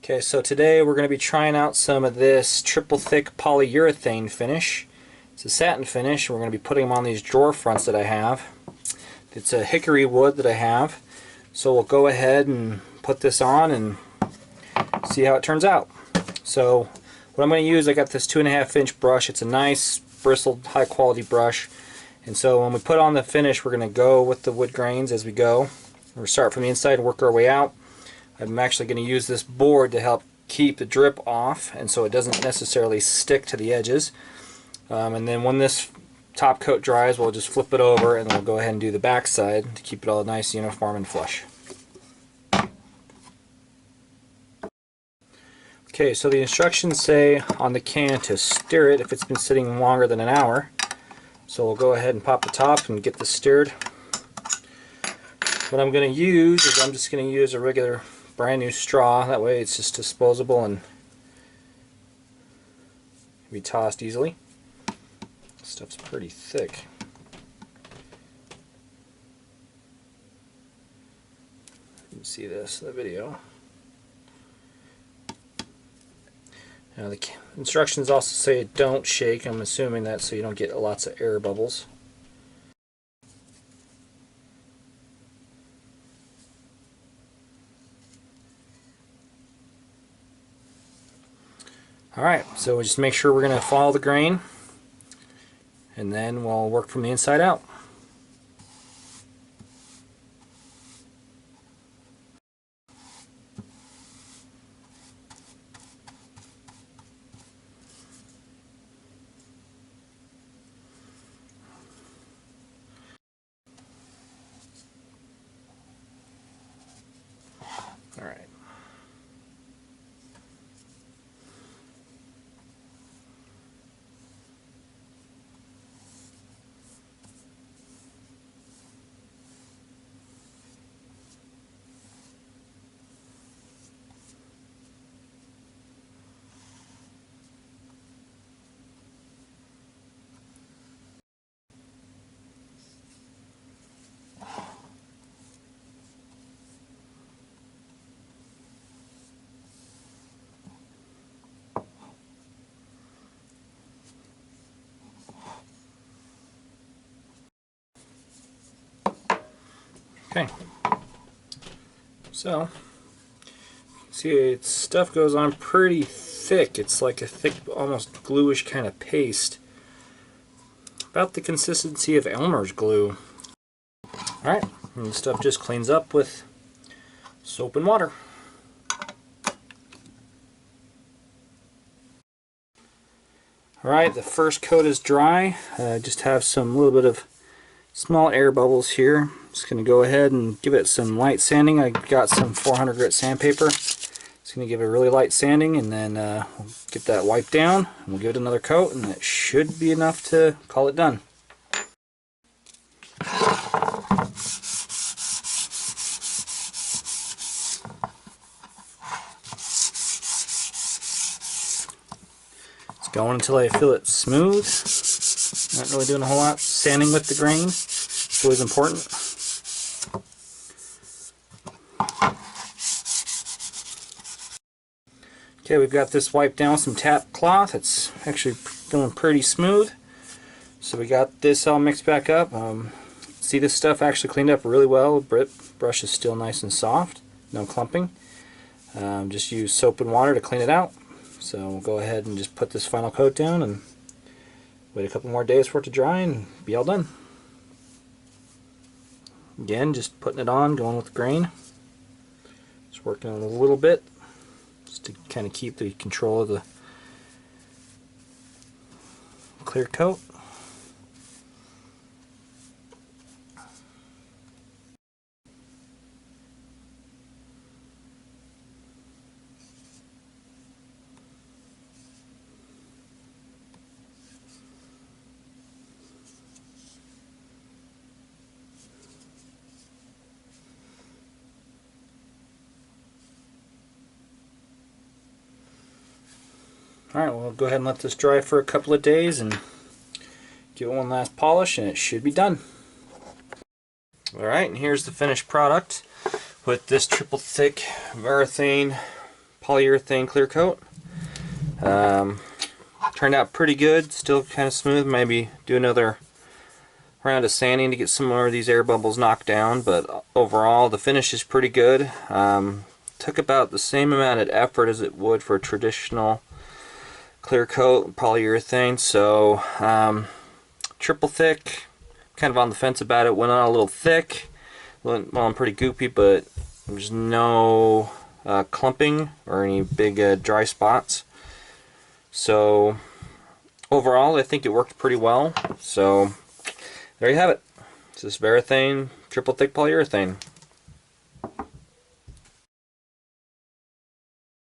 Okay, so today we're going to be trying out some of this triple thick polyurethane finish. It's a satin finish, and we're going to be putting them on these drawer fronts that I have. It's a hickory wood that I have, so we'll go ahead and put this on and see how it turns out. So what I'm going to use, I got this 2.5 inch brush. It's a nice bristled high quality brush, and so when we put on the finish, we're going to go with the wood grains as we go. We'll start from the inside and work our way out. I'm actually going to use this board to help keep the drip off, and so it doesn't necessarily stick to the edges. And then when this top coat dries, we'll just flip it over and then we'll go ahead and do the back side to keep it all nice, uniform, and flush. Okay, so the instructions say on the can to stir it if it's been sitting longer than an hour. So we'll go ahead and pop the top and get this stirred. What I'm going to use is I'm just going to use a regular brand new straw. That way it's just disposable and can be tossed easily. This stuff's pretty thick. You can see this in the video. Now the instructions also say don't shake. I'm assuming that so you don't get lots of air bubbles. Alright, so we just make sure we're going to follow the grain, and then we'll work from the inside out. Alright. Okay, so see, stuff goes on pretty thick. It's like a thick, almost gluish kind of paste, about the consistency of Elmer's glue. Alright, and the stuff just cleans up with soap and water. Alright, the first coat is dry. Just have some little bit of small air bubbles here. Just going to go ahead and give it some light sanding. I got some 400 grit sandpaper. Just going to give it a really light sanding, and then we'll get that wiped down, and we'll give it another coat, and it should be enough to call it done. It's going until I feel it smooth. Not really doing a whole lot. Sanding with the grain. It's always important. Okay, we've got this wiped down with some tap cloth. It's actually feeling pretty smooth. So we got this all mixed back up. See, this stuff actually cleaned up really well. Brush is still nice and soft, no clumping. Just use soap and water to clean it out. So we'll go ahead and just put this final coat down and wait a couple more days for it to dry and be all done. Again, just putting it on, going with the grain. Just working on it a little bit, just to kind of keep the control of the clear coat. Alright, we'll go ahead and let this dry for a couple of days and give it one last polish, and it should be done. Alright, and here's the finished product with this triple thick Varathane polyurethane clear coat. Turned out pretty good, still kind of smooth. Maybe do another round of sanding to get some more of these air bubbles knocked down, but overall the finish is pretty good. Took about the same amount of effort as it would for a traditional clear coat polyurethane, so triple thick, kind of on the fence about it. Went on a little thick, went on pretty goopy, but there's no clumping or any big dry spots. So overall I think it worked pretty well. So there you have it. This is Varathane triple thick polyurethane.